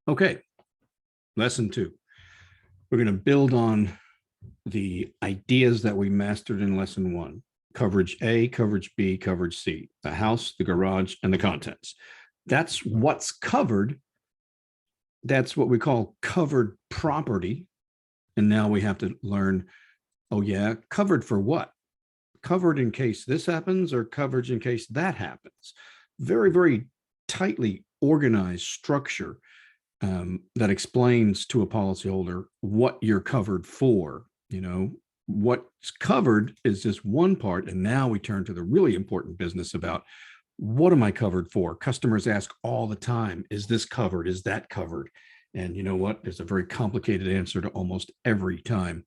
Okay, lesson 2. We're going to build on the ideas that we mastered in lesson 1. Coverage A, coverage B, coverage C, the house, the garage, and the contents. That's what's covered. That's what we call covered property. And now we have to learn, oh yeah, covered for what? Covered in case this happens or coverage in case that happens. Very, very tightly organized structure that explains to a policyholder what you're covered for. What's covered is just one part. And now we turn to the really important business about what am I covered for? Customers ask all the time, is this covered? Is that covered? And you know what? There's a very complicated answer to almost every time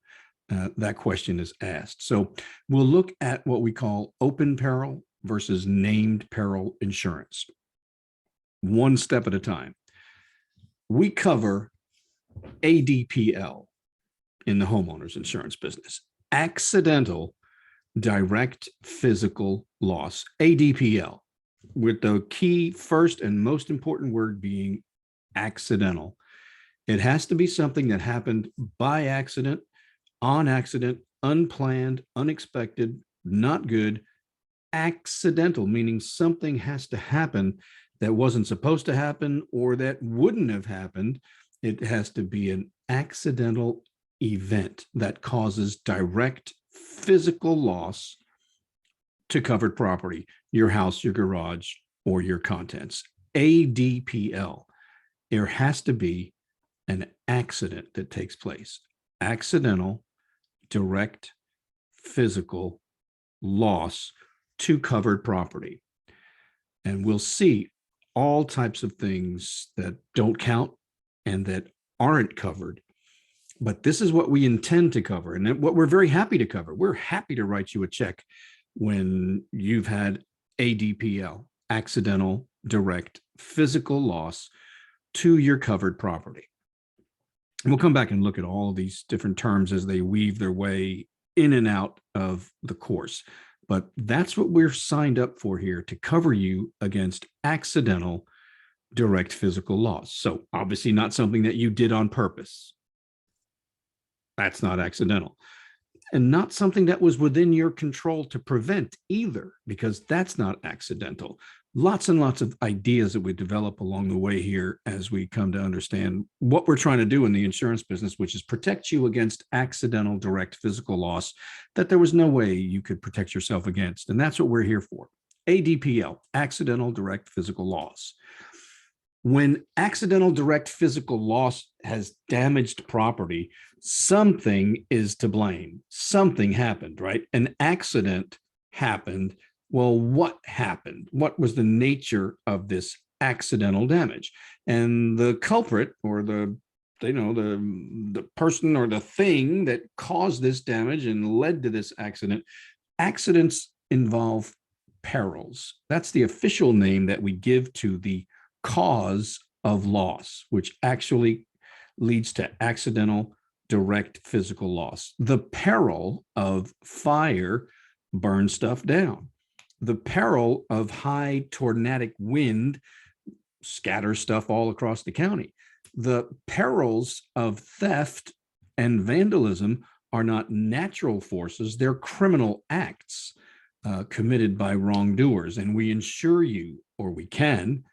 that question is asked. So we'll look at what we call open peril versus named peril insurance, one step at a time. We cover ADPL in the homeowners insurance business, accidental direct physical loss, ADPL, with the key first and most important word being accidental. It has to be something that happened by accident, on accident, unplanned, unexpected, not good, accidental, meaning something has to happen that wasn't supposed to happen or that wouldn't have happened. It has to be an accidental event that causes direct physical loss to covered property, your house, your garage, or your contents. ADPL. There has to be an accident that takes place. Accidental, direct, physical loss to covered property. And we'll see all types of things that don't count and that aren't covered. But this is what we intend to cover and what we're very happy to cover. We're happy to write you a check when you've had ADPL, accidental, direct, physical loss to your covered property. And we'll come back and look at all these different terms as they weave their way in and out of the course. But that's what we're signed up for here, to cover you against accidental direct physical loss. So obviously not something that you did on purpose. That's not accidental. And not something that was within your control to prevent either, because that's not accidental. Lots and lots of ideas that we develop along the way here as we come to understand what we're trying to do in the insurance business, which is protect you against accidental direct physical loss that there was no way you could protect yourself against. And that's what we're here for. ADPL, accidental direct physical loss. When accidental direct physical loss has damaged property, something is to blame. Something happened, right? An accident happened. Well, what happened? What was the nature of this accidental damage? And the culprit, or the person or the thing that caused this damage and led to this accident. Accidents involve perils. That's the official name that we give to the cause of loss, which actually leads to accidental direct physical loss. The peril of fire burns stuff down. The peril of high tornadic wind scatters stuff all across the county. The perils of theft and vandalism are not natural forces, they're criminal acts committed by wrongdoers. And we insure you, or we can,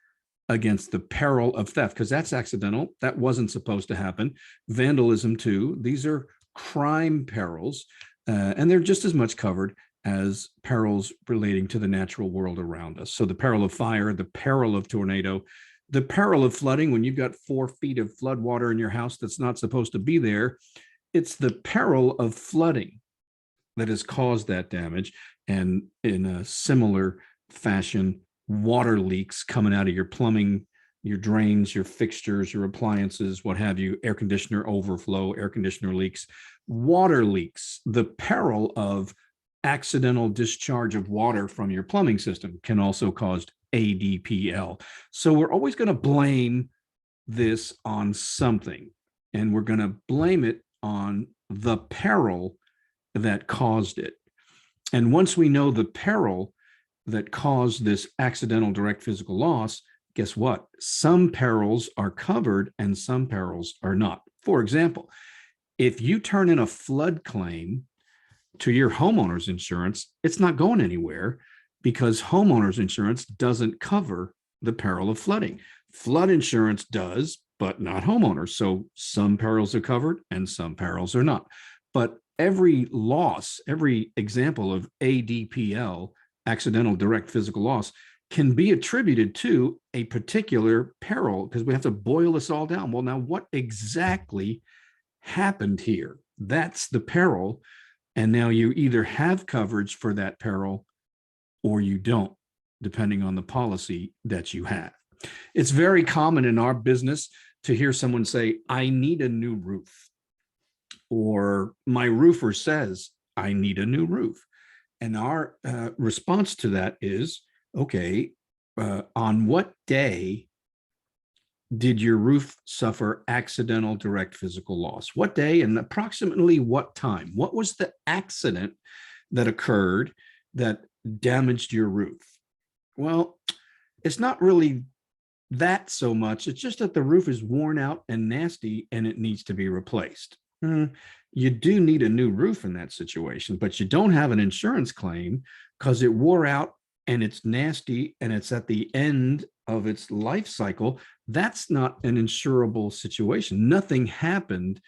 against the peril of theft, because that's accidental. That wasn't supposed to happen. Vandalism too. These are crime perils, and they're just as much covered as perils relating to the natural world around us. So the peril of fire, the peril of tornado, the peril of flooding, when you've got 4 feet of flood water in your house that's not supposed to be there, it's the peril of flooding that has caused that damage. And in a similar fashion, water leaks coming out of your plumbing, your drains, your fixtures, your appliances, what have you, air conditioner overflow, air conditioner leaks, water leaks, the peril of accidental discharge of water from your plumbing system can also cause ADPL. So we're always going to blame this on something, and we're going to blame it on the peril that caused it. And once we know the peril that caused this accidental direct physical loss, guess what? Some perils are covered and some perils are not. For example, if you turn in a flood claim to your homeowner's insurance, it's not going anywhere because homeowner's insurance doesn't cover the peril of flooding. Flood insurance does, but not homeowners. So some perils are covered and some perils are not. But every loss, every example of ADPL, accidental direct physical loss, can be attributed to a particular peril because we have to boil this all down. Well, now what exactly happened here? That's the peril. And now you either have coverage for that peril or you don't, depending on the policy that you have. It's very common in our business to hear someone say, I need a new roof, or my roofer says, I need a new roof. And our response to that is, okay, on what day did your roof suffer accidental direct physical loss? What day and approximately what time? What was the accident that occurred that damaged your roof? Well, it's not really that so much. It's just that the roof is worn out and nasty and it needs to be replaced. You do need a new roof in that situation, but you don't have an insurance claim because it wore out and it's nasty and it's at the end of its life cycle. That's not an insurable situation. Nothing happened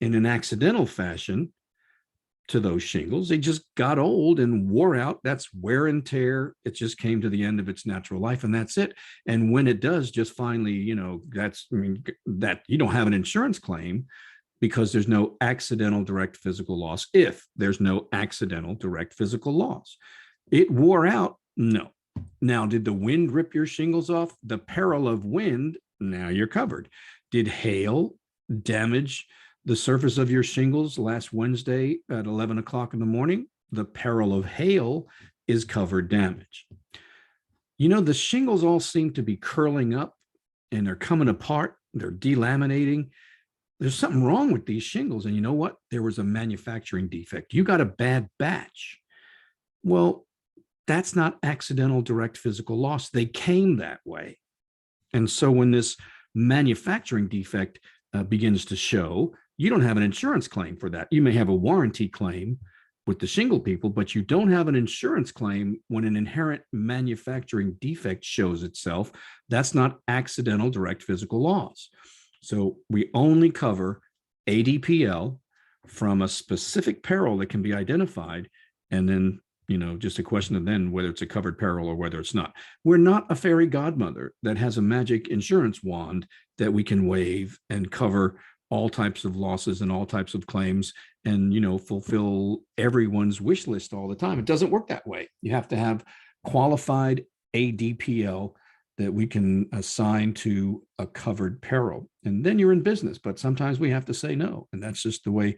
in an accidental fashion to those shingles. They just got old and wore out. That's wear and tear. It just came to the end of its natural life, and that's it. And when it does, just finally, that you don't have an insurance claim because there's no accidental direct physical loss. If there's no accidental direct physical loss, it wore out. No. Now, did the wind rip your shingles off? The peril of wind, now you're covered. Did hail damage the surface of your shingles last Wednesday at 11 o'clock in the morning? The peril of hail is covered damage. The shingles all seem to be curling up and they're coming apart. They're delaminating. There's something wrong with these shingles. And you know what? There was a manufacturing defect. You got a bad batch. Well, that's not accidental direct physical loss. They came that way. And so when this manufacturing defect begins to show, you don't have an insurance claim for that. You may have a warranty claim with the shingle people, but you don't have an insurance claim when an inherent manufacturing defect shows itself. That's not accidental direct physical loss. So we only cover ADPL from a specific peril that can be identified, and then just a question of then whether it's a covered peril or whether it's not. We're not a fairy godmother that has a magic insurance wand that we can wave and cover all types of losses and all types of claims and, fulfill everyone's wish list all the time. It doesn't work that way. You have to have qualified ADPL that we can assign to a covered peril. And then you're in business, but sometimes we have to say no. And that's just the way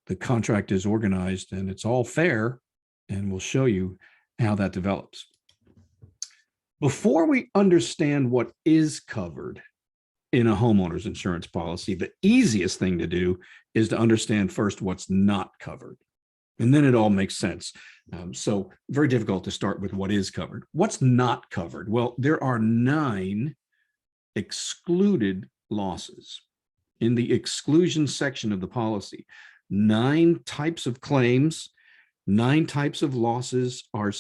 the contract is organized, and it's all fair. And we'll show you how that develops. Before we understand what is covered in a homeowner's insurance policy, the easiest thing to do is to understand first what's not covered. And then it all makes sense. So very difficult to start with what is covered. What's not covered? Well, there are 9 excluded losses in the exclusion section of the policy. 9 types of claims, 9 types of losses are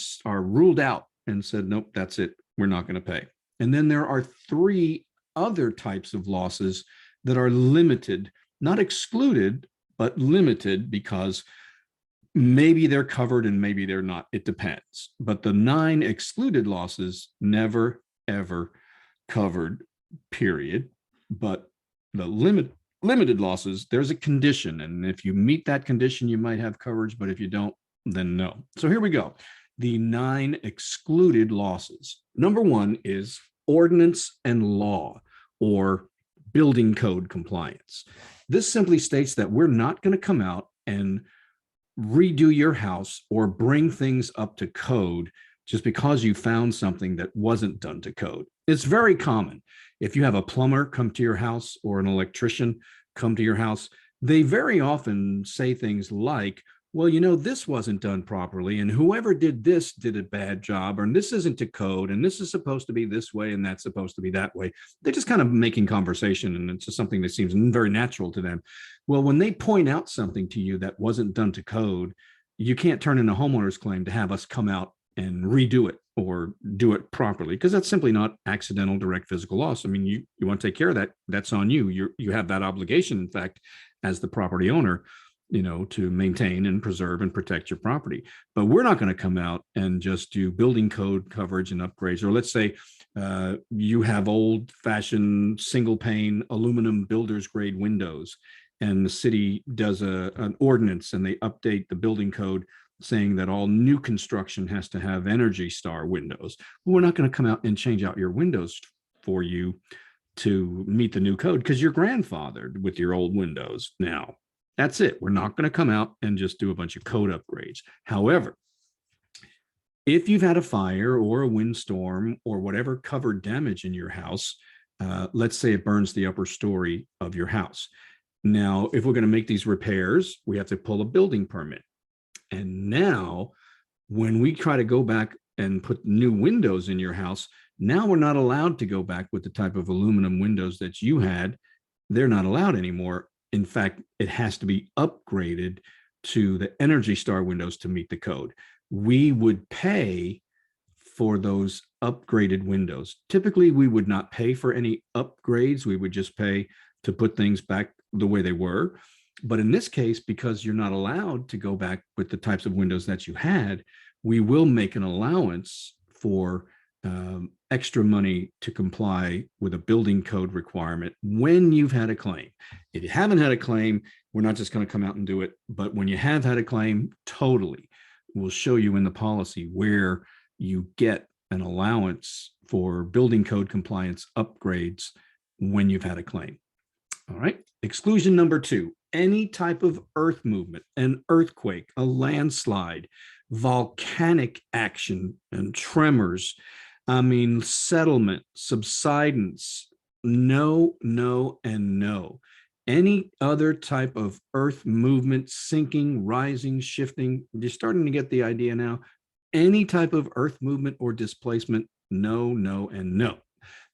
ruled out and said, nope, that's it. We're not going to pay. And then there are 3 other types of losses that are limited, not excluded, but limited because maybe they're covered and maybe they're not. It depends. But the 9 excluded losses never, ever covered, period. But the limited losses, there's a condition. And if you meet that condition, you might have coverage. But if you don't, then no. So here we go. The 9 excluded losses. Number 1 is ordinance and law, or building code compliance. This simply states that we're not going to come out and redo your house or bring things up to code just because you found something that wasn't done to code. It's very common. If you have a plumber come to your house or an electrician come to your house, they very often say things like, well, this wasn't done properly, and whoever did this did a bad job, and this isn't to code, and this is supposed to be this way, and that's supposed to be that way. They're just kind of making conversation, and it's just something that seems very natural to them. Well, when they point out something to you that wasn't done to code, you can't turn in a homeowner's claim to have us come out and redo it or do it properly, because that's simply not accidental direct physical loss. I mean, you want to take care of that. That's on you. You have that obligation, in fact, as the property owner, to maintain and preserve and protect your property. But we're not going to come out and just do building code coverage and upgrades. Or let's say you have old fashioned single pane aluminum builder's grade windows, and the city does an ordinance and they update the building code saying that all new construction has to have Energy Star windows. Well, we're not going to come out and change out your windows for you to meet the new code because you're grandfathered with your old windows now. That's it. We're not going to come out and just do a bunch of code upgrades. However, if you've had a fire or a windstorm or whatever covered damage in your house, let's say it burns the upper story of your house. Now, if we're going to make these repairs, we have to pull a building permit. And now, when we try to go back and put new windows in your house, now we're not allowed to go back with the type of aluminum windows that you had. They're not allowed anymore. In fact, it has to be upgraded to the Energy Star windows to meet the code. We would pay for those upgraded windows. Typically, we would not pay for any upgrades. We would just pay to put things back the way they were. But in this case, because you're not allowed to go back with the types of windows that you had, we will make an allowance for extra money to comply with a building code requirement when you've had a claim. If you haven't had a claim, we're not just going to come out and do it. But when you have had a claim, totally, we'll show you in the policy where you get an allowance for building code compliance upgrades when you've had a claim. All right. Exclusion number 2, any type of earth movement, an earthquake, a landslide, volcanic action and tremors. I mean, settlement, subsidence, no, no, and no. Any other type of earth movement, sinking, rising, shifting, you're starting to get the idea now. Any type of earth movement or displacement, no, no, and no.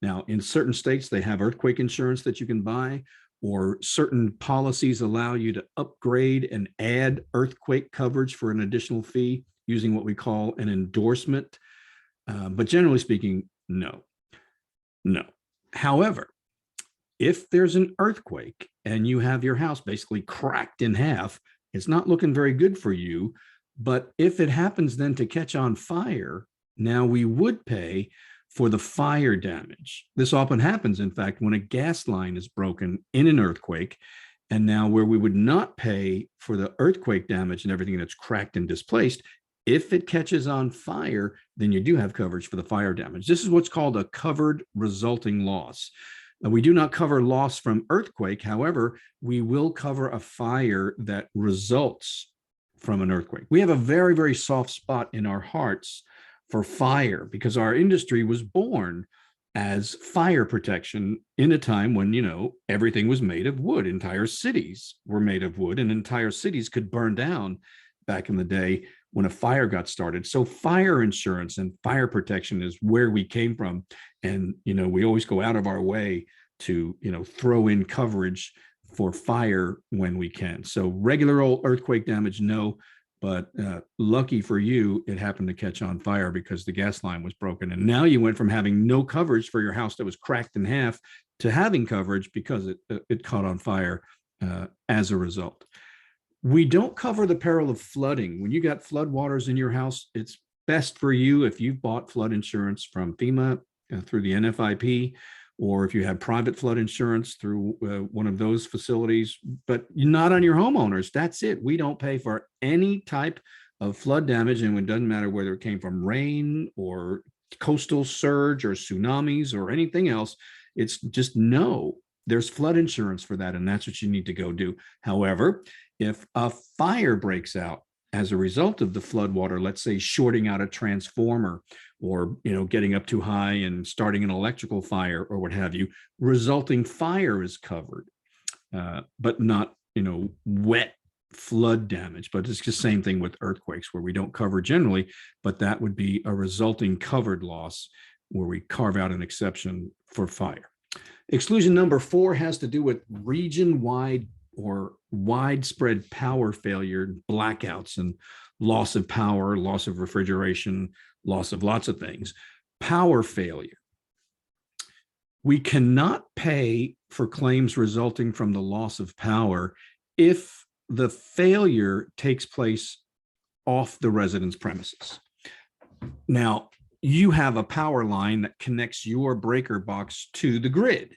Now, in certain states, they have earthquake insurance that you can buy, or certain policies allow you to upgrade and add earthquake coverage for an additional fee using what we call an endorsement. But generally speaking, no. However, if there's an earthquake and you have your house basically cracked in half, it's not looking very good for you. But if it happens then to catch on fire, now we would pay for the fire damage. This often happens, in fact, when a gas line is broken in an earthquake. And now where we would not pay for the earthquake damage and everything that's cracked and displaced, if it catches on fire, then you do have coverage for the fire damage. This is what's called a covered resulting loss. We do not cover loss from earthquake. However, we will cover a fire that results from an earthquake. We have a very, very soft spot in our hearts for fire because our industry was born as fire protection in a time when, everything was made of wood. Entire cities were made of wood, and entire cities could burn down back in the day when a fire got started. So fire insurance and fire protection is where we came from. And, we always go out of our way to, throw in coverage for fire when we can. So regular old earthquake damage, no. But lucky for you, it happened to catch on fire because the gas line was broken. And now you went from having no coverage for your house that was cracked in half to having coverage because it caught on fire as a result. We don't cover the peril of flooding. When you got flood waters in your house, it's best for you if you've bought flood insurance from FEMA through the NFIP, or if you have private flood insurance through one of those facilities, but not on your homeowners. That's it. We don't pay for any type of flood damage, and it doesn't matter whether it came from rain or coastal surge or tsunamis or anything else. It's just no. There's flood insurance for that, and that's what you need to go do. However, if a fire breaks out as a result of the flood water, let's say shorting out a transformer or, getting up too high and starting an electrical fire or what have you, resulting fire is covered, but not, wet flood damage, but it's just the same thing with earthquakes where we don't cover generally, but that would be a resulting covered loss where we carve out an exception for fire. Exclusion number 4 has to do with region-wide or widespread power failure, blackouts, and loss of power, loss of refrigeration, loss of lots of things. Power failure. We cannot pay for claims resulting from the loss of power if the failure takes place off the resident's premises. Now, you have a power line that connects your breaker box to the grid.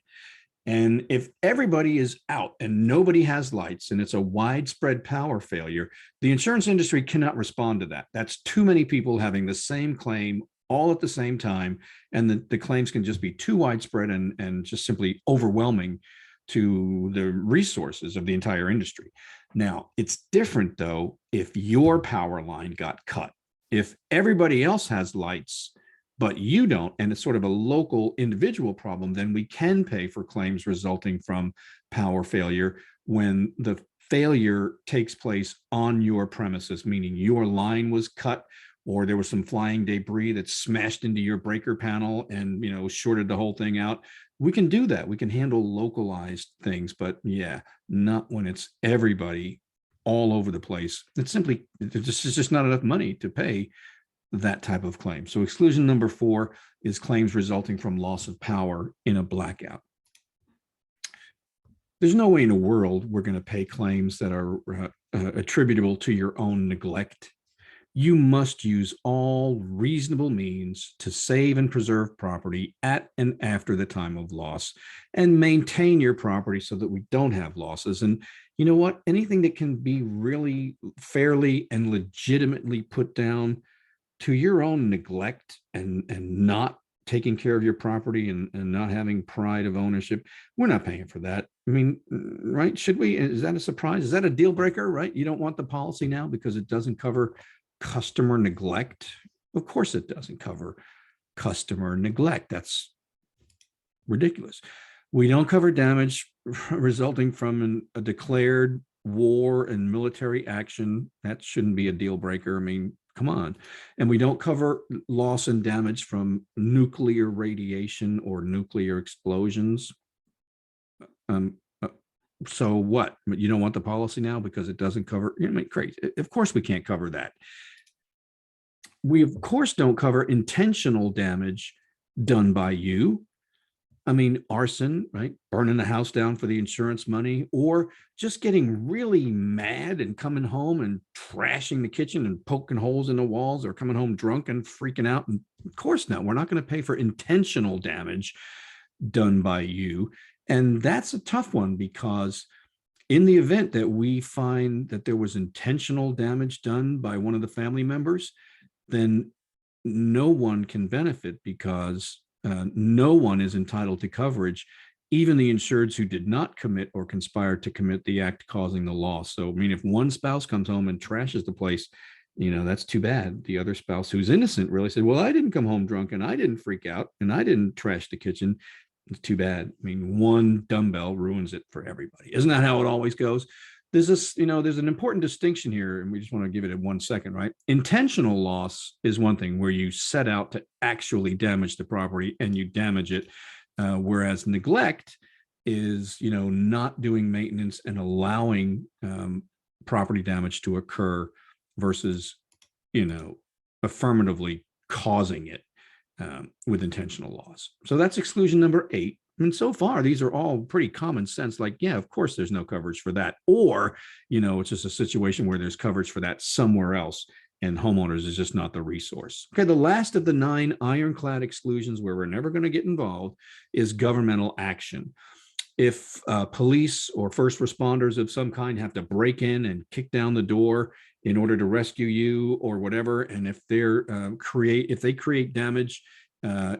And if everybody is out and nobody has lights and it's a widespread power failure, the insurance industry cannot respond to that. That's too many people having the same claim all at the same time. And the claims can just be too widespread and just simply overwhelming to the resources of the entire industry. Now, it's different though if your power line got cut. If everybody else has lights, but you don't, and it's sort of a local individual problem, then we can pay for claims resulting from power failure when the failure takes place on your premises, meaning your line was cut or there was some flying debris that smashed into your breaker panel and, shorted the whole thing out. We can do that. We can handle localized things, but yeah, not when it's everybody all over the place. It's just not enough money to pay that type of claim. So exclusion number 4 is claims resulting from loss of power in a blackout. There's no way in the world we're going to pay claims that are attributable to your own neglect. You must use all reasonable means to save and preserve property at and after the time of loss and maintain your property so that we don't have losses. And you know what? Anything that can be really fairly and legitimately put down to your own neglect and not taking care of your property and not having pride of ownership, we're not paying for that. I mean, right? Should we? Is that a surprise? Is that a deal breaker, right? You don't want the policy now because it doesn't cover customer neglect? Of course it doesn't cover customer neglect. That's ridiculous. We don't cover damage resulting from a declared war and military action. That shouldn't be a deal breaker. I mean, come on. And we don't cover loss and damage from nuclear radiation or nuclear explosions. So what? You don't want the policy now because it doesn't cover, crazy. Of course we can't cover that. We of course don't cover intentional damage done by you. I mean, arson, right? Burning the house down for the insurance money, or just getting really mad and coming home and trashing the kitchen and poking holes in the walls, or coming home drunk and freaking out. And of course not. We're not going to pay for intentional damage done by you. And that's a tough one because in the event that we find that there was intentional damage done by one of the family members, then no one can benefit because no one is entitled to coverage, even the insureds who did not commit or conspire to commit the act causing the loss. So, I mean, if one spouse comes home and trashes the place, that's too bad. The other spouse who's innocent really said, well, I didn't come home drunk and I didn't freak out and I didn't trash the kitchen. It's too bad. I mean, one dumbbell ruins it for everybody. Isn't that how it always goes? There's an important distinction here, and we just want to give it in 1 second, right? Intentional loss is one thing where you set out to actually damage the property and you damage it, whereas neglect is, not doing maintenance and allowing property damage to occur versus, affirmatively causing it with intentional loss. So that's exclusion number 8. And so far, these are all pretty common sense. Like, yeah, of course, there's no coverage for that. Or, it's just a situation where there's coverage for that somewhere else and homeowners is just not the resource. Okay, the last of the 9 ironclad exclusions where we're never going to get involved is governmental action. If police or first responders of some kind have to break in and kick down the door in order to rescue you or whatever, and if they create damage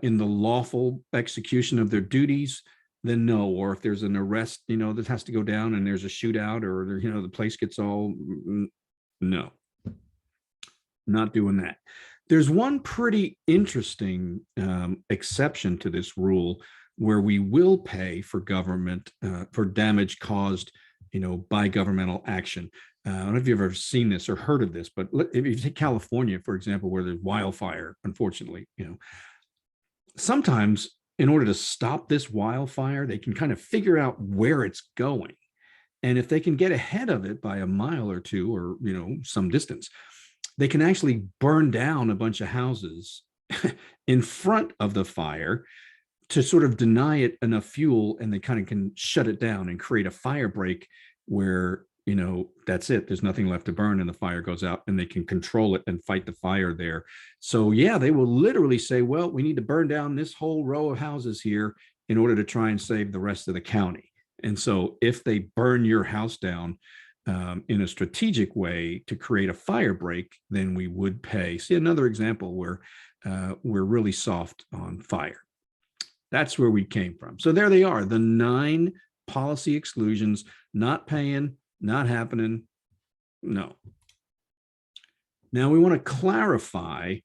in the lawful execution of their duties, then no. Or if there's an arrest, that has to go down and there's a shootout or, the place gets all, no, not doing that. There's one pretty interesting exception to this rule where we will pay for government, for damage caused, by governmental action. I don't know if you've ever seen this or heard of this, but if you take California, for example, where there's wildfire, unfortunately, sometimes in order to stop this wildfire, they can kind of figure out where it's going. And if they can get ahead of it by a mile or two or, some distance, they can actually burn down a bunch of houses in front of the fire to sort of deny it enough fuel, and they kind of can shut it down and create a fire break where that's it, there's nothing left to burn and the fire goes out, and they can control it and fight the fire there. So yeah, they will literally say, well, we need to burn down this whole row of houses here in order to try and save the rest of the county. And so if they burn your house down in a strategic way to create a fire break, then we would pay. See, another example where we're really soft on fire. That's where we came from. So there they are, the 9 policy exclusions: not paying, not happening, no. Now we want to clarify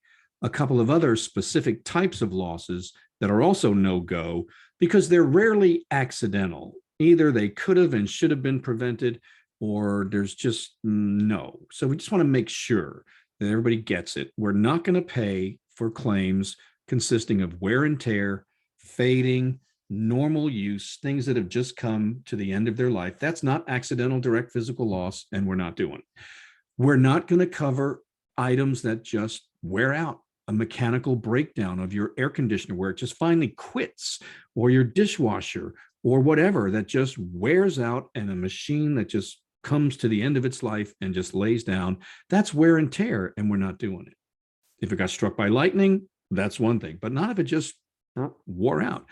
a couple of other specific types of losses that are also no-go, because they're rarely accidental. Either they could have and should have been prevented, or there's just no. So we just want to make sure that everybody gets it. We're not going to pay for claims consisting of wear and tear, fading, normal use, things that have just come to the end of their life. That's not accidental direct physical loss, and we're not doing. We're not going to cover items that just wear out. A mechanical breakdown of your air conditioner where it just finally quits, or your dishwasher, or whatever that just wears out, and a machine that just comes to the end of its life and just lays down. That's wear and tear, and we're not doing it. If it got struck by lightning, that's one thing, but not if it just wore out.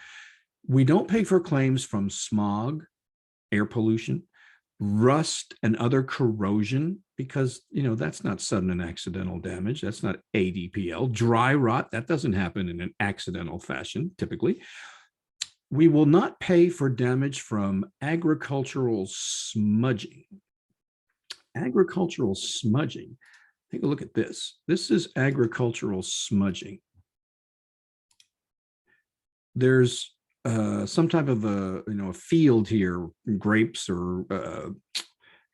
We don't pay for claims from smog, air pollution, rust, and other corrosion, because that's not sudden and accidental damage. That's not ADPL. Dry rot, that doesn't happen in an accidental fashion typically. We will not pay for damage from agricultural smudging. Agricultural smudging. Take a look at this. This is agricultural smudging. There's some type of a field here, grapes, or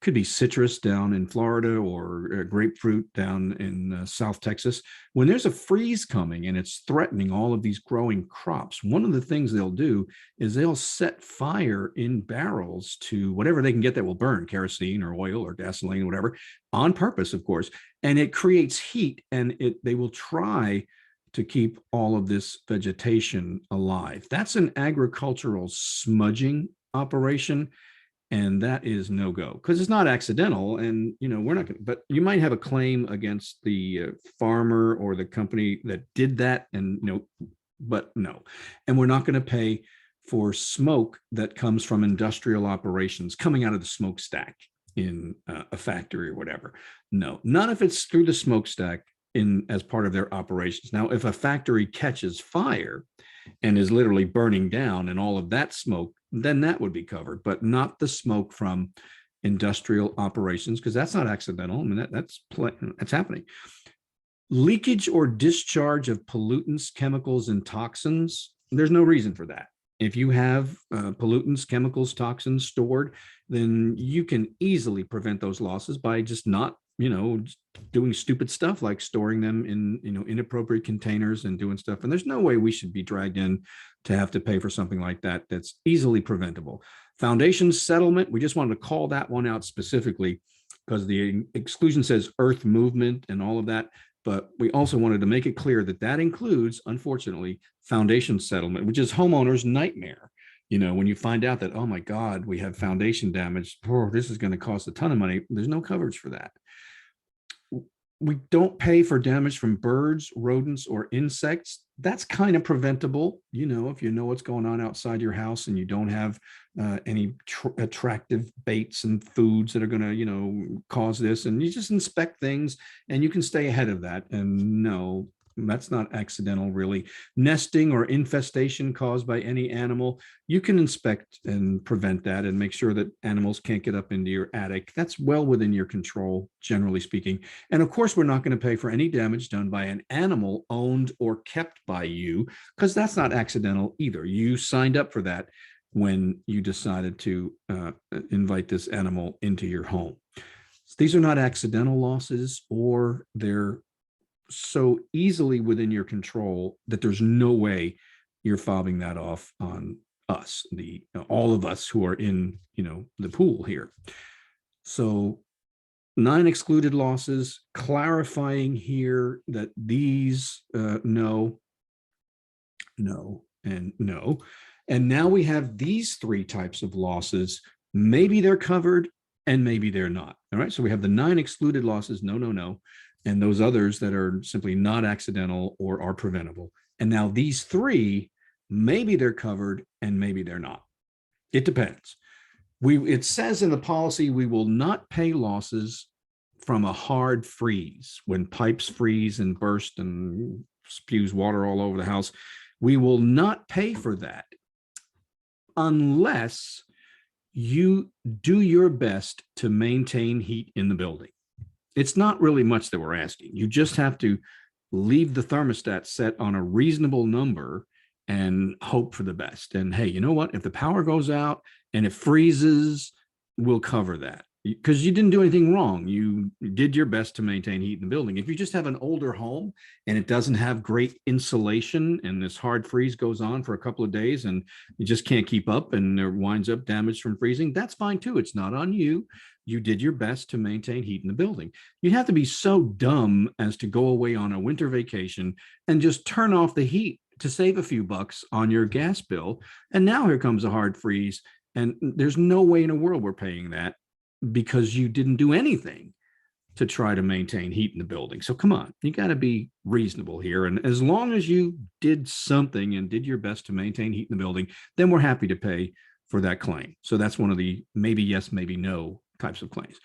could be citrus down in Florida, or grapefruit down in South Texas. When there's a freeze coming and it's threatening all of these growing crops, one of the things they'll do is they'll set fire in barrels to whatever they can get that will burn, kerosene or oil or gasoline or whatever, on purpose, of course. And it creates heat, and they will try to keep all of this vegetation alive. That's an agricultural smudging operation. And that is no go, because it's not accidental, and we're not going to, but you might have a claim against the farmer or the company that did that, and but no. And we're not going to pay for smoke that comes from industrial operations coming out of the smokestack in a factory or whatever. No, not if it's through the smokestack as part of their operations. Now, if a factory catches fire and is literally burning down and all of that smoke, then that would be covered, but not the smoke from industrial operations, because that's not accidental. I mean, that's happening. Leakage or discharge of pollutants, chemicals, and toxins, there's no reason for that. If you have pollutants, chemicals, toxins stored, then you can easily prevent those losses by just not doing stupid stuff like storing them in inappropriate containers and doing stuff. And there's no way we should be dragged in to have to pay for something like that. That's easily preventable. Foundation settlement, we just wanted to call that one out specifically because the exclusion says earth movement and all of that, but we also wanted to make it clear that that includes, unfortunately, foundation settlement, which is homeowners' nightmare. When you find out that, oh my God, we have foundation damage, this is going to cost a ton of money. There's no coverage for that. We don't pay for damage from birds, rodents, or insects. That's kind of preventable. If you know what's going on outside your house and you don't have any attractive baits and foods that are going to, cause this, and you just inspect things and you can stay ahead of that. And no, that's not accidental, really. Nesting or infestation caused by any animal, you can inspect and prevent that and make sure that animals can't get up into your attic. That's well within your control, generally speaking. And of course, we're not going to pay for any damage done by an animal owned or kept by you, because that's not accidental either. You signed up for that when you decided to invite this animal into your home. These are not accidental losses, or they're so easily within your control that there's no way you're fobbing that off on us, the all of us who are in, the pool here. So 9 excluded losses, clarifying here that these no, no, and no. And now we have these 3 types of losses. Maybe they're covered and maybe they're not. All right. So we have the 9 excluded losses, no, no, no. And those others that are simply not accidental or are preventable. And now these 3, maybe they're covered and maybe they're not. It depends. It says in the policy, we will not pay losses from a hard freeze. When pipes freeze and burst and spews water all over the house, we will not pay for that unless you do your best to maintain heat in the building. It's not really much that we're asking. You just have to leave the thermostat set on a reasonable number and hope for the best. And hey, you know what? If the power goes out and it freezes, we'll cover that, because you didn't do anything wrong. You did your best to maintain heat in the building. If you just have an older home and it doesn't have great insulation and this hard freeze goes on for a couple of days and you just can't keep up and there winds up damage from freezing, that's fine too. It's not on you. You did your best to maintain heat in the building. You'd have to be so dumb as to go away on a winter vacation and just turn off the heat to save a few bucks on your gas bill. And now here comes a hard freeze. And there's no way in the world we're paying that, because you didn't do anything to try to maintain heat in the building. So come on, you got to be reasonable here. And as long as you did something and did your best to maintain heat in the building, then we're happy to pay for that claim. So that's one of the maybe yes, maybe no types of claims.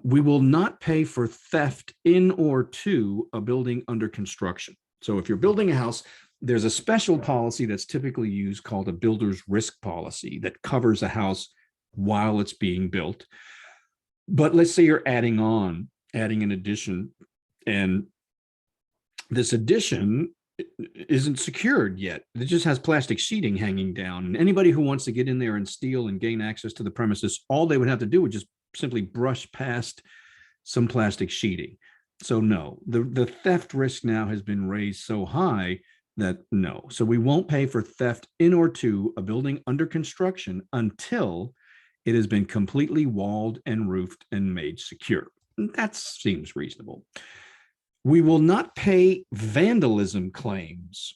We will not pay for theft in or to a building under construction. So if you're building a house, there's a special policy that's typically used called a builder's risk policy that covers a house while it's being built. But let's say you're adding an addition, and this addition isn't secured yet. It just has plastic sheeting hanging down. And anybody who wants to get in there and steal and gain access to the premises, all they would have to do would just simply brush past some plastic sheeting. So no, the theft risk now has been raised so high that no. So we won't pay for theft in or to a building under construction until it has been completely walled and roofed and made secure. That seems reasonable. We will not pay vandalism claims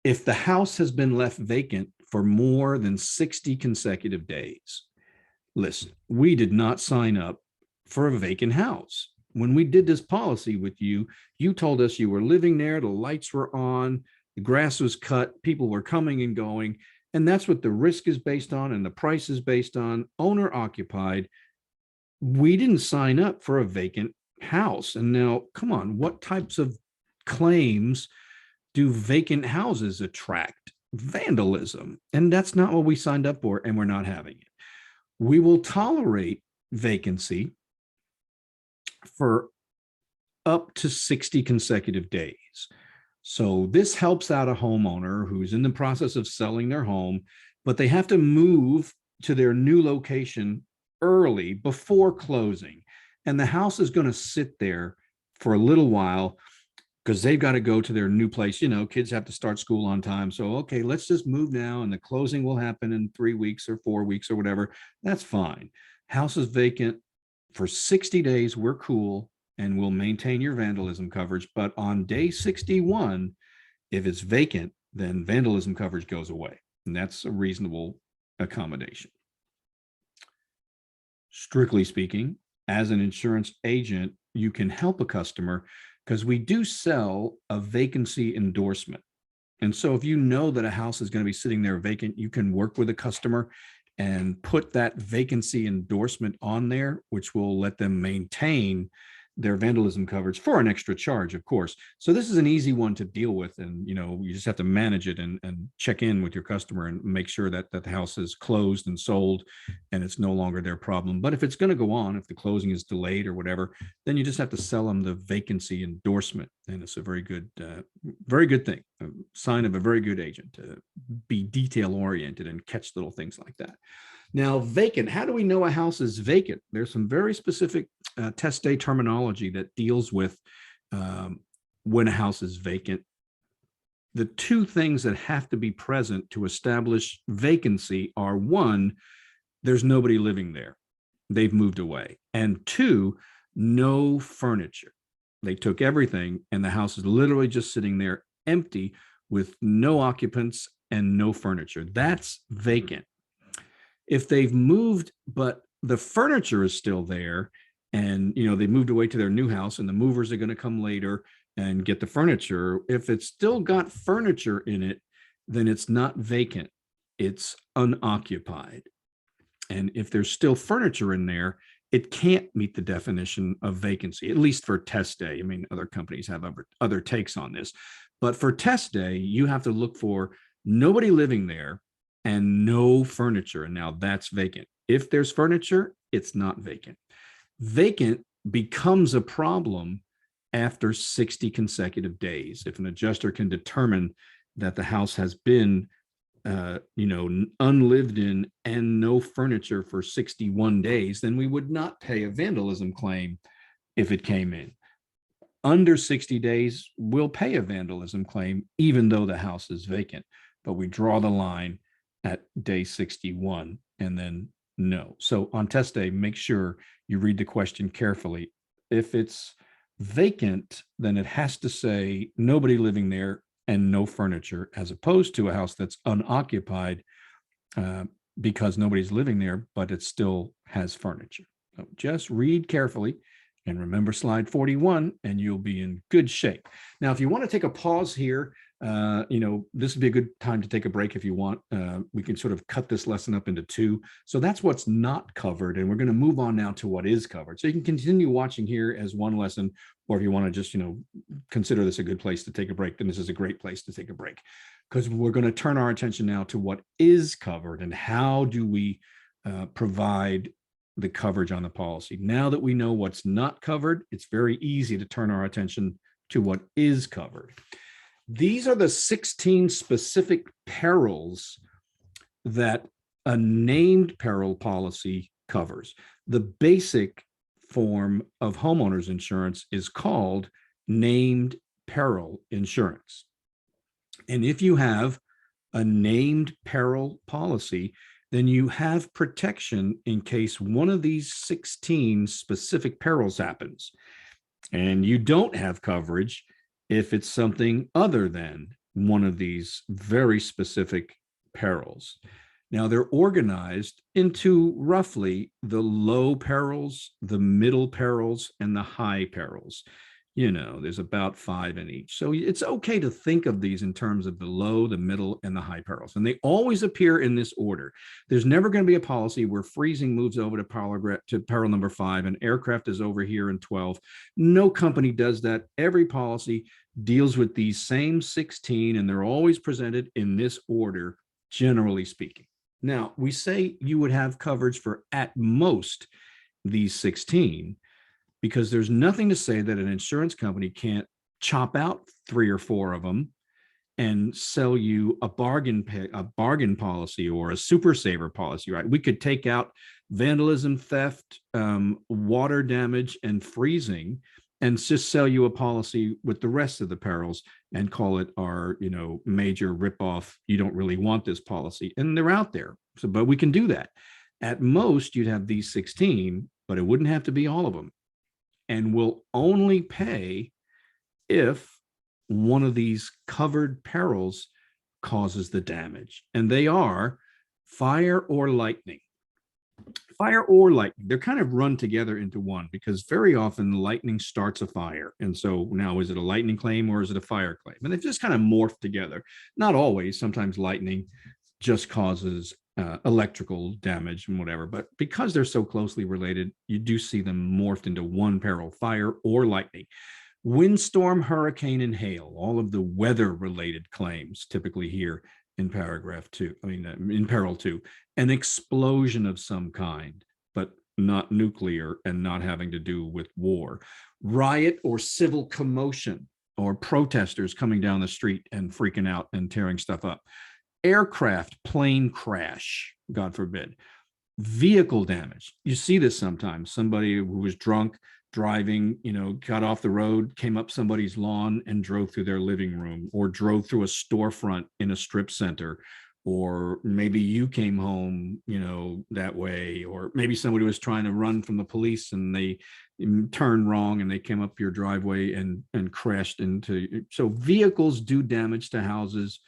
if the house has been left vacant for more than 60 consecutive days. Listen, we did not sign up for a vacant house. When we did this policy with you, you told us you were living there, the lights were on, the grass was cut, people were coming and going. And that's what the risk is based on and the price is based on, owner occupied. We didn't sign up for a vacant house. And now, come on, what types of claims do vacant houses attract? Vandalism. And that's not what we signed up for, and we're not having it. We will tolerate vacancy for up to 60 consecutive days. So this helps out a homeowner who's in the process of selling their home, but they have to move to their new location early before closing. And the house is going to sit there for a little while because they've got to go to their new place. You know, kids have to start school on time. So, okay, let's just move now and the closing will happen in 3 weeks or 4 weeks or whatever. That's fine. House is vacant for 60 days. We're cool. And we'll maintain your vandalism coverage. But on day 61, if it's vacant, then vandalism coverage goes away. And that's a reasonable accommodation. Strictly speaking, as an insurance agent, you can help a customer because we do sell a vacancy endorsement. And so if you know that a house is going to be sitting there vacant, you can work with a customer and put that vacancy endorsement on there, which will let them maintain their vandalism coverage for an extra charge, of course. So this is an easy one to deal with, and you just have to manage it and check in with your customer and make sure that the house is closed and sold and it's no longer their problem. But if it's going to go on, if the closing is delayed or whatever, then you just have to sell them the vacancy endorsement, and it's a very good thing, a sign of a very good agent to be detail oriented and catch little things like that. Now, vacant, how do we know a house is vacant? There's some very specific test day terminology that deals with when a house is vacant. The two things that have to be present to establish vacancy are: one, there's nobody living there, they've moved away, and two, no furniture. They took everything and the house is literally just sitting there empty with no occupants and no furniture. That's vacant. If they've moved, but the furniture is still there, and they moved away to their new house and the movers are going to come later and get the furniture, if it's still got furniture in it, then it's not vacant, it's unoccupied. And if there's still furniture in there, it can't meet the definition of vacancy, at least for test day. I mean, other companies have other takes on this, but for test day, you have to look for nobody living there and no furniture. And now that's vacant. If there's furniture, it's not vacant. Vacant becomes a problem after 60 consecutive days. If an adjuster can determine that the house has been unlived in and no furniture for 61 days, then we would not pay a vandalism claim if it came in. Under 60 days, we'll pay a vandalism claim, even though the house is vacant, but we draw the line at day 61 and then no. So on test day, make sure you read the question carefully. If it's vacant, then it has to say nobody living there and no furniture, as opposed to a house that's unoccupied because nobody's living there, but it still has furniture. So just read carefully and remember slide 41 and you'll be in good shape. Now, if you want to take a pause here, this would be a good time to take a break if you want. We can sort of cut this lesson up into two. So that's what's not covered. And we're going to move on now to what is covered. So you can continue watching here as one lesson, or if you want to just, consider this a good place to take a break, then this is a great place to take a break, because we're going to turn our attention now to what is covered and how do we provide the coverage on the policy. Now that we know what's not covered, it's very easy to turn our attention to what is covered. These are the 16 specific perils that a named peril policy covers. The basic form of homeowners insurance is called named peril insurance. And if you have a named peril policy, then you have protection in case one of these 16 specific perils happens. And you don't have coverage if it's something other than one of these very specific perils. Now, they're organized into roughly the low perils, the middle perils, and the high perils. There's about 5 in each. So it's okay to think of these in terms of the low, the middle, and the high perils. And they always appear in this order. There's never going to be a policy where freezing moves over to peril number 5 and aircraft is over here in 12. No company does that. Every policy deals with these same 16, and they're always presented in this order, generally speaking. Now, we say you would have coverage for at most these 16, because there's nothing to say that an insurance company can't chop out 3 or 4 of them and sell you a bargain policy or a super saver policy, right? We could take out vandalism, theft, water damage, and freezing, and just sell you a policy with the rest of the perils and call it our, major ripoff. You don't really want this policy, and they're out there. So, but we can do that. At most, you'd have these 16, but it wouldn't have to be all of them. And we'll only pay if one of these covered perils causes the damage. And they are fire or lightning. Fire or lightning, they're kind of run together into one, because very often lightning starts a fire. And so now, is it a lightning claim or is it a fire claim? And they've just kind of morphed together. Not always. Sometimes lightning just causes electrical damage and whatever. But because they're so closely related, you do see them morphed into one peril: fire or lightning. Windstorm, hurricane, and hail, all of the weather related claims typically here in paragraph two, in peril two. An explosion of some kind, but not nuclear and not having to do with war. Riot or civil commotion, or protesters coming down the street and freaking out and tearing stuff up. Aircraft plane crash, God forbid. Vehicle damage. You see this sometimes. Somebody who was drunk driving, got off the road, came up somebody's lawn and drove through their living room, or drove through a storefront in a strip center. Or maybe you came home, that way. Or maybe somebody was trying to run from the police and they turned wrong and they came up your driveway and crashed into. So vehicles do damage to houses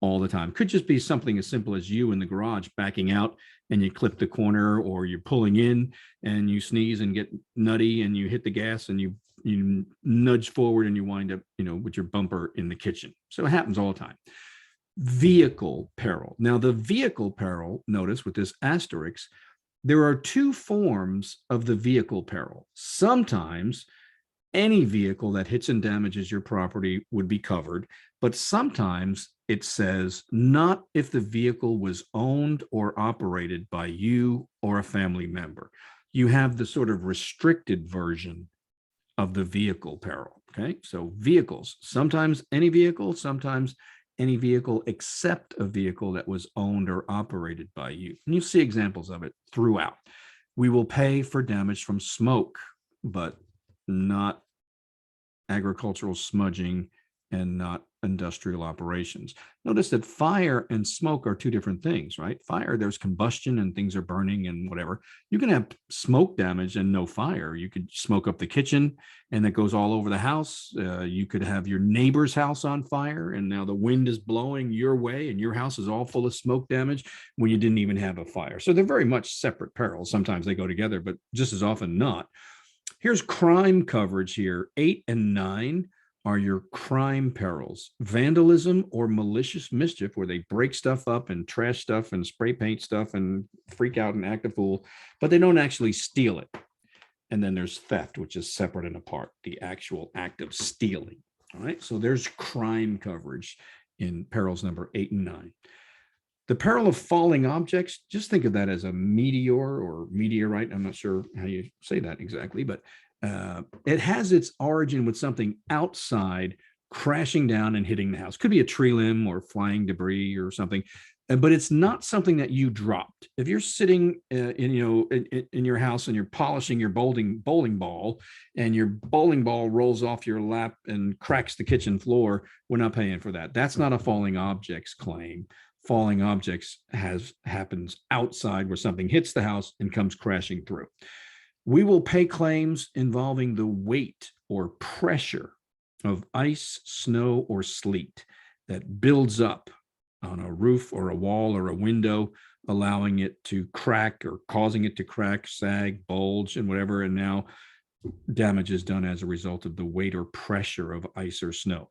all the time. Could just be something as simple as you in the garage backing out and you clip the corner, or you're pulling in and you sneeze and get nutty and you hit the gas and you nudge forward and you wind up, with your bumper in the kitchen. So it happens all the time. Vehicle peril. Now, the vehicle peril, notice with this asterisk, there are two forms of the vehicle peril. Sometimes any vehicle that hits and damages your property would be covered, but sometimes it says not if the vehicle was owned or operated by you or a family member. You have the sort of restricted version of the vehicle peril. Okay, so vehicles, sometimes any vehicle, sometimes any vehicle except a vehicle that was owned or operated by you. And you see examples of it throughout. We will pay for damage from smoke, but not agricultural smudging and not industrial operations. Notice that fire and smoke are two different things, right? Fire, there's combustion and things are burning and whatever. You can have smoke damage and no fire. You could smoke up the kitchen and it goes all over the house. You could have your neighbor's house on fire and now the wind is blowing your way and your house is all full of smoke damage when you didn't even have a fire. So they're very much separate perils. Sometimes they go together, but just as often not. Here's crime coverage here. 8 and 9 are your crime perils. Vandalism or malicious mischief, where they break stuff up and trash stuff and spray paint stuff and freak out and act a fool, but they don't actually steal it. And then there's theft, which is separate and apart, the actual act of stealing. All right, so there's crime coverage in perils number 8 and 9. The peril of falling objects, just think of that as a meteor or meteorite. I'm not sure how you say that exactly, but it has its origin with something outside crashing down and hitting the house. Could be a tree limb or flying debris or something, but it's not something that you dropped. If you're sitting in your house and you're polishing your bowling ball and your bowling ball rolls off your lap and cracks the kitchen floor, we're not paying for that. That's not a falling objects claim. Falling objects happens outside where something hits the house and comes crashing through. We will pay claims involving the weight or pressure of ice, snow, or sleet that builds up on a roof or a wall or a window, allowing it to crack or causing it to crack, sag, bulge, and whatever. And now damage is done as a result of the weight or pressure of ice or snow.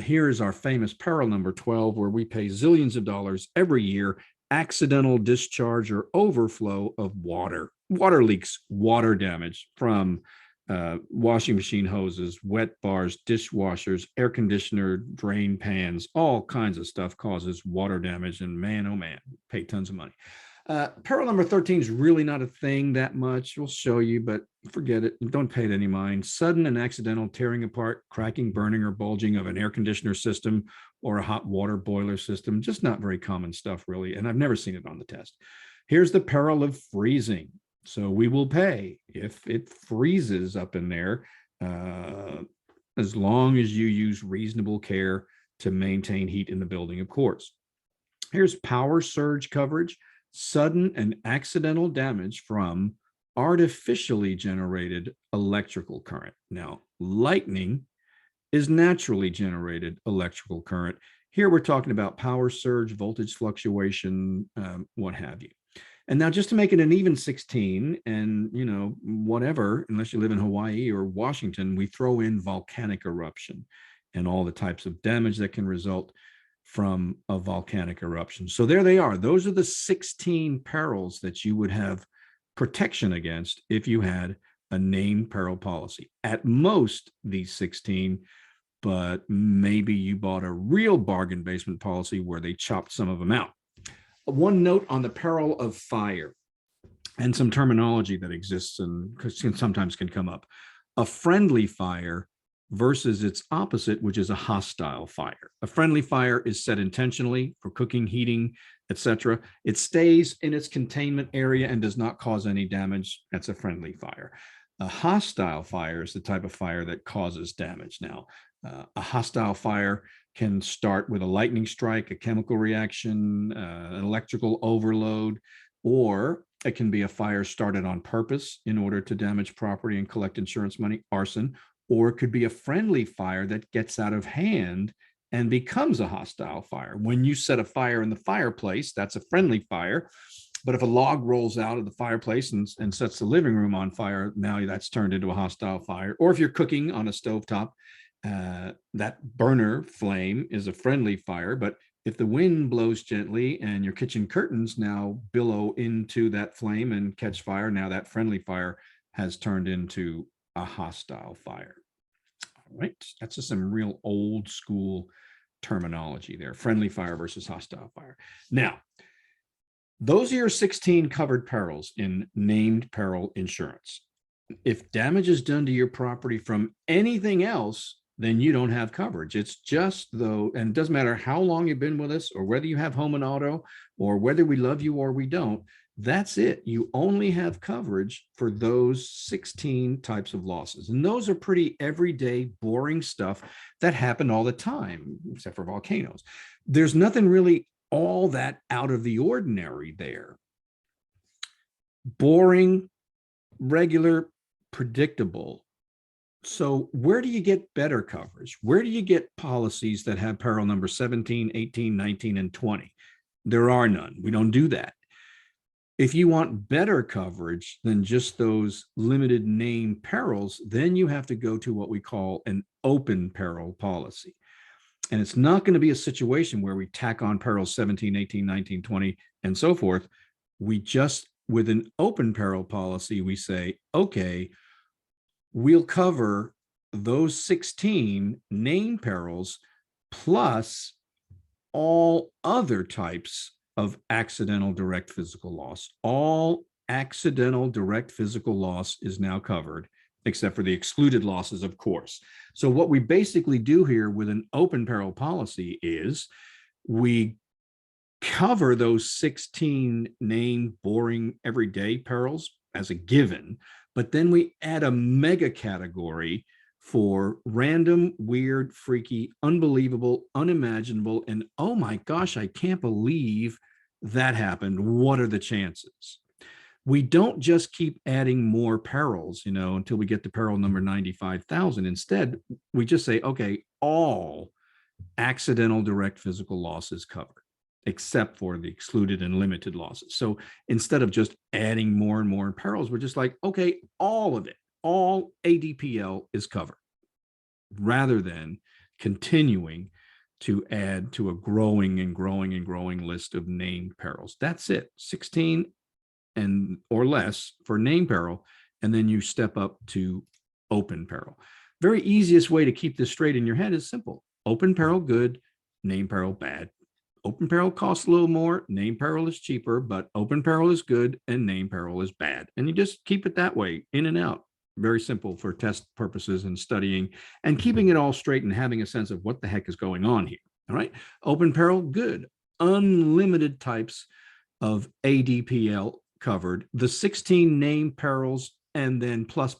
Here is our famous peril number 12, where we pay zillions of dollars every year: accidental discharge or overflow of water. Water leaks, water damage from washing machine hoses, wet bars, dishwashers, air conditioner, drain pans, all kinds of stuff causes water damage. And man, oh man, pay tons of money. Peril number 13 is really not a thing that much. We'll show you, but forget it. Don't pay it any mind. Sudden and accidental tearing apart, cracking, burning, or bulging of an air conditioner system or a hot water boiler system. Just not very common stuff, really. And I've never seen it on the test. Here's the peril of freezing. So we will pay if it freezes up in there, as long as you use reasonable care to maintain heat in the building, of course. Here's power surge coverage: sudden and accidental damage from artificially generated electrical current. Now, lightning is naturally generated electrical current. Here we're talking about power surge, voltage fluctuation, what have you. And now, just to make it an even 16, and whatever, unless you live in Hawaii or Washington, we throw in volcanic eruption and all the types of damage that can result from a volcanic eruption. So there they are. Those are the 16 perils that you would have protection against if you had a named peril policy. At most, these 16, but maybe you bought a real bargain basement policy where they chopped some of them out. One note on the peril of fire and some terminology that exists and sometimes can come up. A friendly fire versus its opposite, which is a hostile fire. A friendly fire is set intentionally for cooking, heating, etc. It stays in its containment area and does not cause any damage. That's a friendly fire. A hostile fire is the type of fire that causes damage. Now, a hostile fire can start with a lightning strike, a chemical reaction, an electrical overload, or it can be a fire started on purpose in order to damage property and collect insurance money, arson, or it could be a friendly fire that gets out of hand and becomes a hostile fire. When you set a fire in the fireplace, that's a friendly fire. But if a log rolls out of the fireplace and sets the living room on fire, now that's turned into a hostile fire. Or if you're cooking on a stovetop, that burner flame is a friendly fire. But if the wind blows gently and your kitchen curtains now billow into that flame and catch fire, now that friendly fire has turned into a hostile fire. All right, that's just some real old school terminology there. Friendly fire versus hostile fire. Now, those are your 16 covered perils in named peril insurance. If damage is done to your property from anything else, then you don't have coverage. It's just though, and it doesn't matter how long you've been with us or whether you have home and auto or whether we love you or we don't, that's it. You only have coverage for those 16 types of losses. And those are pretty everyday, boring stuff that happen all the time, except for volcanoes. There's nothing really all that out of the ordinary there. Boring, regular, predictable. So where do you get better coverage? Where do you get policies that have peril number 17, 18, 19, and 20? There are none. We don't do that. If you want better coverage than just those limited named perils, then you have to go to what we call an open peril policy. And it's not going to be a situation where we tack on perils 17, 18, 19, 20, and so forth. We just, with an open peril policy, we say, okay, we'll cover those 16 named perils plus all other types of accidental direct physical loss. All accidental direct physical loss is now covered, except for the excluded losses, of course. So what we basically do here with an open peril policy is we cover those 16 named boring everyday perils as a given, but then we add a mega category for random, weird, freaky, unbelievable, unimaginable, and oh my gosh, I can't believe that happened. What are the chances? We don't just keep adding more perils, until we get to peril number 95,000. Instead, we just say, okay, all accidental direct physical loss is covered, except for the excluded and limited losses. So instead of just adding more and more perils, we're just like, okay, all of it, all ADPL is covered, rather than continuing to add to a growing and growing and growing list of named perils. That's it, 16 and or less for named peril, and then you step up to open peril. Very easiest way to keep this straight in your head is simple. Open peril good, named peril bad. Open peril costs a little more, named peril is cheaper, but open peril is good and named peril is bad. And you just keep it that way, in and out. Very simple for test purposes and studying and keeping it all straight and having a sense of what the heck is going on here. All right. Open peril, good. Unlimited types of ADPL covered. The 16 named perils and then plus,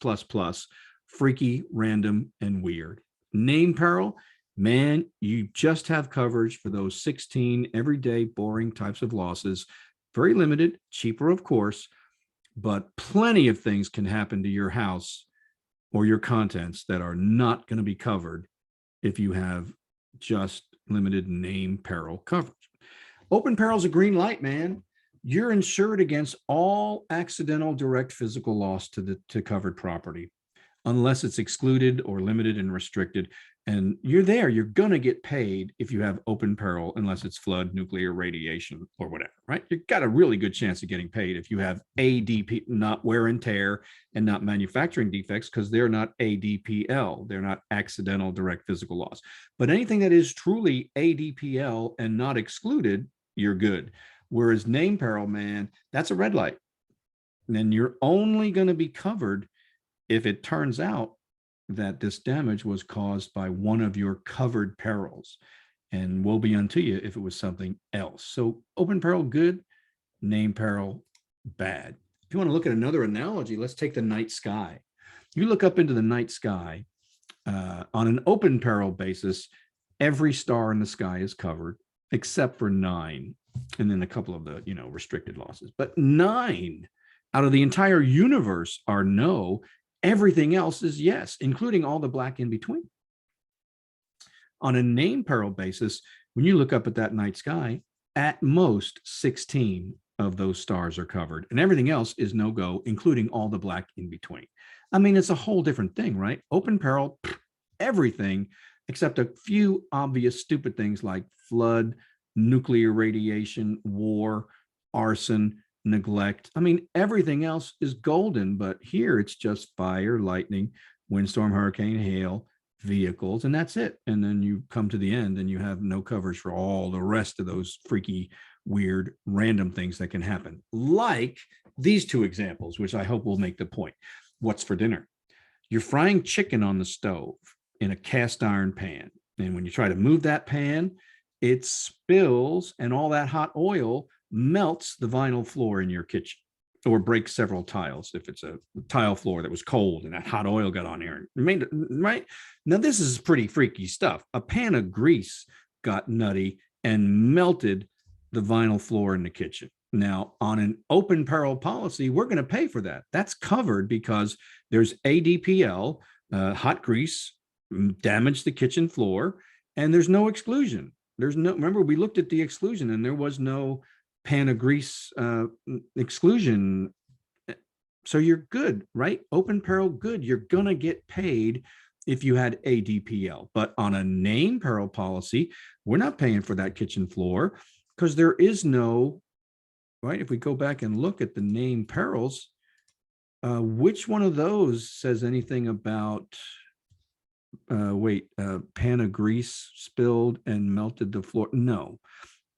freaky, random, and weird. Named peril, man, you just have coverage for those 16 everyday boring types of losses. Very limited, cheaper, of course, but plenty of things can happen to your house or your contents that are not going to be covered if you have just limited named peril coverage. Open peril's a green light, man. You're insured against all accidental direct physical loss to covered property, unless it's excluded or limited and restricted. And you're there, you're going to get paid if you have open peril, unless it's flood, nuclear, radiation, or whatever, right? You've got a really good chance of getting paid if you have ADP, not wear and tear, and not manufacturing defects, because they're not ADPL. They're not accidental direct physical loss. But anything that is truly ADPL and not excluded, you're good. Whereas name peril, man, that's a red light. And then you're only going to be covered if it turns out that this damage was caused by one of your covered perils, and woe be unto you if it was something else. So open peril, good. Name peril, bad. If you want to look at another analogy, let's take the night sky. You look up into the night sky on an open peril basis, every star in the sky is covered except for 9, and then a couple of the restricted losses. But 9 out of the entire universe are no. Everything else is yes, including all the black in between. On a name peril basis, when you look up at that night sky, at most 16 of those stars are covered, and everything else is no go, including all the black in between. I mean, it's a whole different thing, right? Open peril, everything except a few obvious stupid things like flood, nuclear radiation, war, arson, neglect. I mean, everything else is golden, but here it's just fire, lightning, windstorm, hurricane, hail, vehicles, and that's it. And then you come to the end and you have no coverage for all the rest of those freaky, weird, random things that can happen. Like these 2 examples, which I hope will make the point. What's for dinner? You're frying chicken on the stove in a cast iron pan. And when you try to move that pan, it spills, and all that hot oil melts the vinyl floor in your kitchen, or breaks several tiles if it's a tile floor that was cold and that hot oil got on there and made it right. Now this is pretty freaky stuff. A pan of grease got nutty and melted the vinyl floor in the kitchen. Now on an open peril policy, we're going to pay for that. That's covered because there's ADPL, hot grease damaged the kitchen floor, and there's no exclusion. There's no, remember we looked at the exclusion and there was no pan of grease exclusion. So you're good, right? Open peril, good. You're going to get paid if you had ADPL. But on a name peril policy, we're not paying for that kitchen floor because there is no, right? If we go back and look at the name perils, which one of those says anything about, pan of grease spilled and melted the floor? No.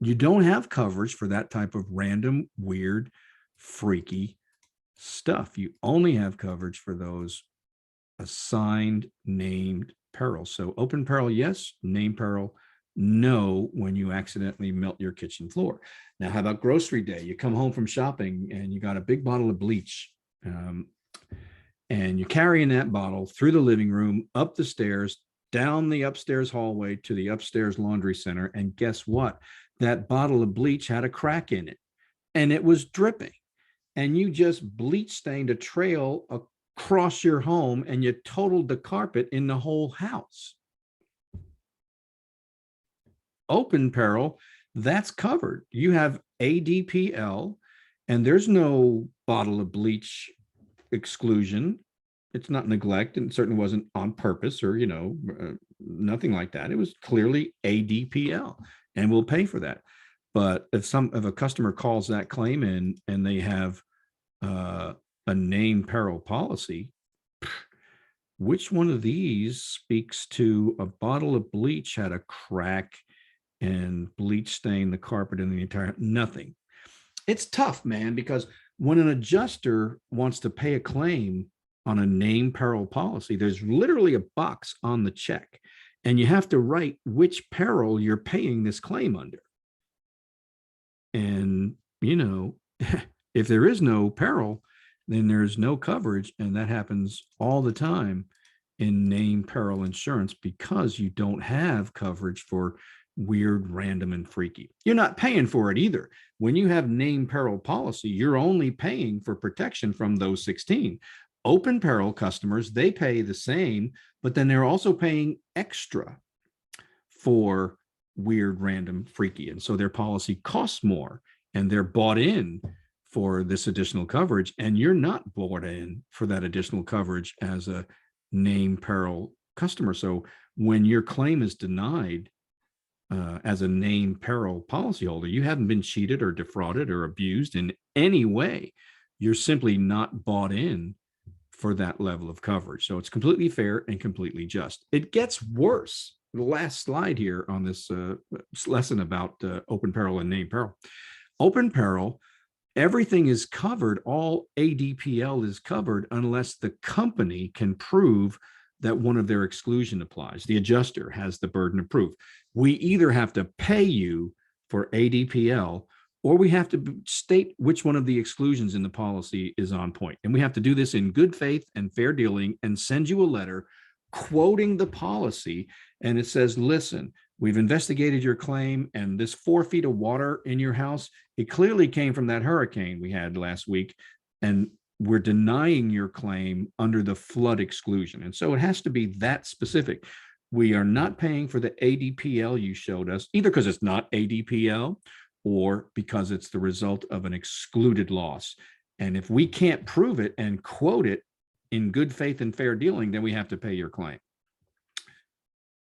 You don't have coverage for that type of random, weird, freaky stuff. You only have coverage for those assigned named perils. So open peril, yes. Name peril, no, when you accidentally melt your kitchen floor. Now, how about grocery day? You come home from shopping and you got a big bottle of bleach. And you're carrying that bottle through the living room, up the stairs, down the upstairs hallway to the upstairs laundry center. And guess what? That bottle of bleach had a crack in it and it was dripping. And you just bleach stained a trail across your home and you totaled the carpet in the whole house. Open peril, that's covered. You have ADPL and there's no bottle of bleach exclusion. It's not neglect, and it certainly wasn't on purpose or, nothing like that. It was clearly ADPL, and we'll pay for that. But if a customer calls that claim in and they have a name peril policy, which one of these speaks to a bottle of bleach had a crack and bleach stained the carpet in the entire, nothing. It's tough, man, because when an adjuster wants to pay a claim on a name peril policy, there's literally a box on the check and you have to write which peril you're paying this claim under. And, if there is no peril, then there's no coverage. And that happens all the time in name peril insurance because you don't have coverage for weird, random, and freaky. You're not paying for it either. When you have name peril policy, you're only paying for protection from those 16. Open peril customers, they pay the same, but then they're also paying extra for weird, random, freaky. And so their policy costs more and they're bought in for this additional coverage. And you're not bought in for that additional coverage as a name peril customer. So When your claim is denied as a named peril policyholder, you haven't been cheated or defrauded or abused in any way. You're simply not bought in for that level of coverage. So it's completely fair and completely just. It gets worse. The last slide here on this lesson about open peril and named peril. Open peril, everything is covered. All ADPL is covered unless the company can prove that one of their exclusion applies. The adjuster has the burden of proof. We either have to pay you for ADPL, or we have to state which one of the exclusions in the policy is on point. And we have to do this in good faith and fair dealing and send you a letter quoting the policy. And it says, listen, we've investigated your claim, and this 4 feet of water in your house, it clearly came from that hurricane we had last week. And we're denying your claim under the flood exclusion. And so it has to be that specific. We are not paying for the ADPL you showed us, either because it's not ADPL or because it's the result of an excluded loss. And if we can't prove it and quote it in good faith and fair dealing, then we have to pay your claim.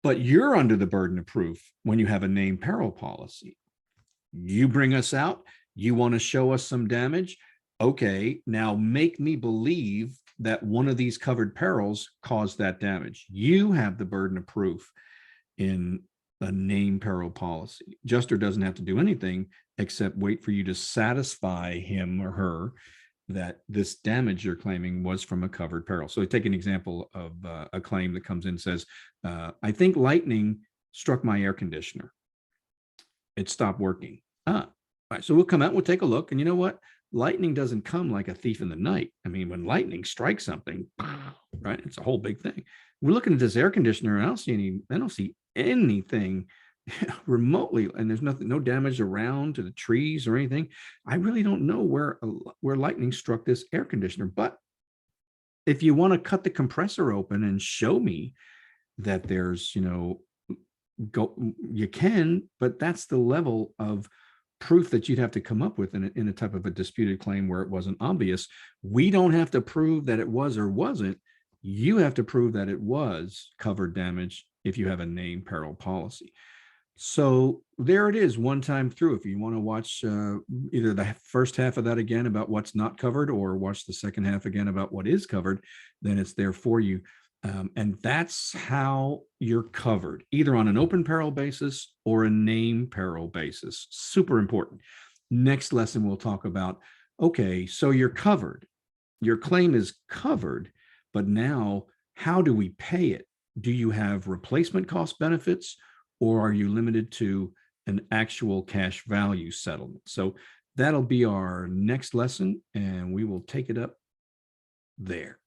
But you're under the burden of proof when you have a named peril policy. You bring us out, you want to show us some damage. Okay, now make me believe that one of these covered perils caused that damage. You have the burden of proof in a named peril policy. Adjuster doesn't have to do anything except wait for you to satisfy him or her that this damage you're claiming was from a covered peril. So take an example of a claim that comes in and says, I think lightning struck my air conditioner. It stopped working. All right, so we'll come out, we'll take a look, and you know what? Lightning doesn't come like a thief in the night. I mean, when lightning strikes something, right, it's a whole big thing. We're looking at this air conditioner, and I don't see anything remotely, and there's no damage around to the trees or anything. I really don't know where lightning struck this air conditioner. But if you want to cut the compressor open and show me that there's, you can, but that's the level of proof that you'd have to come up with in a type of a disputed claim where it wasn't obvious. We don't have to prove that it was or wasn't. You have to prove that it was covered damage if you have a named peril policy. So there it is, one time through. If you want to watch either the first half of that again about what's not covered, or watch the second half again about what is covered, then it's there for you. And that's how you're covered, either on an open peril basis or a named peril basis. Super important. Next lesson, we'll talk about, okay, so you're covered. Your claim is covered, but now how do we pay it? Do you have replacement cost benefits, or are you limited to an actual cash value settlement? So that'll be our next lesson, and we will take it up there.